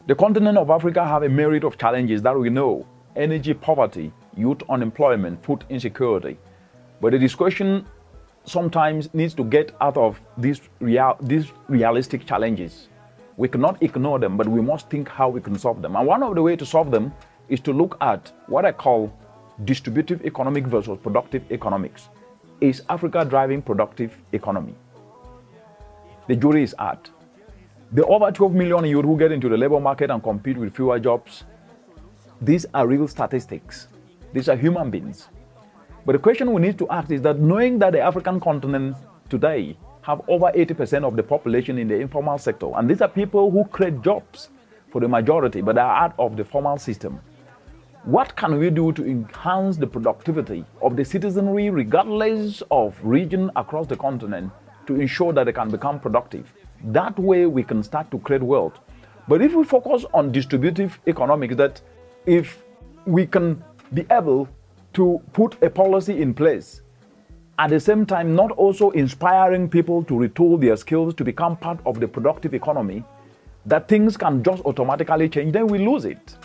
The continent of Africa have a myriad of challenges that we know: energy poverty, youth unemployment, food insecurity. But the discussion sometimes needs to get out of these realistic challenges. We cannot ignore them, but we must think how we can solve them. And one of the ways to solve them is to look at what I call distributive economic versus productive economics. Is Africa driving productive economy? The jury is out. The over 12 million youth who get into the labor market and compete with fewer jobs, these are real statistics. These are human beings. But the question we need to ask is that, knowing that the African continent today have over 80% of the population in the informal sector, and these are people who create jobs for the majority, but are out of the formal system. What can we do to enhance the productivity of the citizenry, regardless of region across the continent, to ensure that they can become productive? That way we can start to create wealth. But if we focus on distributive economics, that if we can be able to put a policy in place, at the same time not also inspiring people to retool their skills to become part of the productive economy, that things can just automatically change, then we lose it.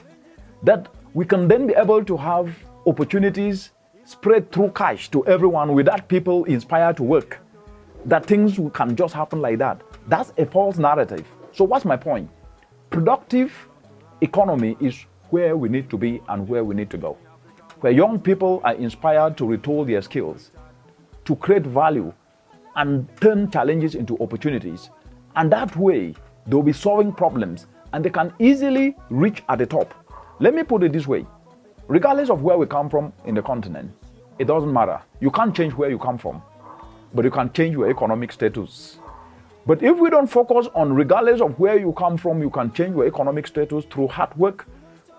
That we can then be able to have opportunities spread through cash to everyone without people inspired to work. That things can just happen like that. That's a false narrative. So what's my point? Productive economy is where we need to be and where we need to go. Where young people are inspired to retool their skills, to create value and turn challenges into opportunities. And that way, they'll be solving problems and they can easily reach at the top. Let me put it this way. Regardless of where we come from in the continent, it doesn't matter. You can't change where you come from, but you can change your economic status. But if we don't focus on regardless of where you come from, you can change your economic status through hard work,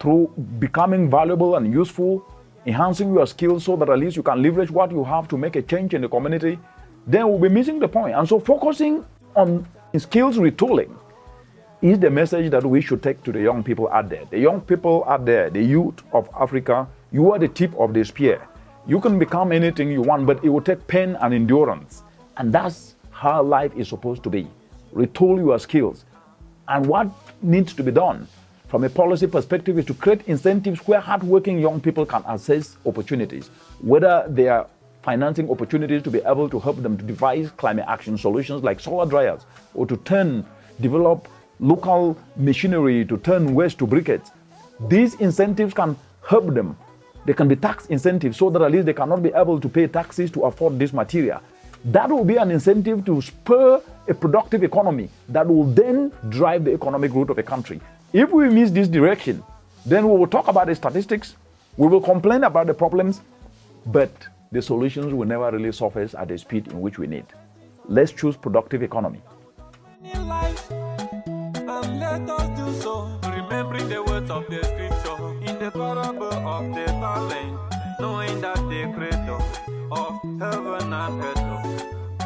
through becoming valuable and useful, enhancing your skills so that at least you can leverage what you have to make a change in the community, then we'll be missing the point. And so focusing on skills retooling is the message that we should take to the young people out there. The young people out there, the youth of Africa, you are the tip of the spear. You can become anything you want, but it will take pain and endurance. And that's how life is supposed to be. Retool your skills. And what needs to be done from a policy perspective is to create incentives where hardworking young people can access opportunities, whether they are financing opportunities to be able to help them to devise climate action solutions like solar dryers, or to develop local machinery to turn waste to briquettes. These incentives can help them. They can be tax incentives so that at least they cannot be able to pay taxes to afford this material. That will be an incentive to spur a productive economy that will then drive the economic growth of a country. If we miss this direction, then we will talk about the statistics, we will complain about the problems, but the solutions will never really surface at the speed in which we need. Let's choose productive economy. In life, and let us do so, remembering the words of the scripture in the parable of the talent, knowing that the creator of heaven and earth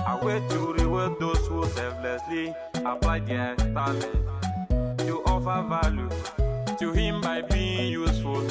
are way to reward those who selflessly apply their talent to offer value to him by being useful.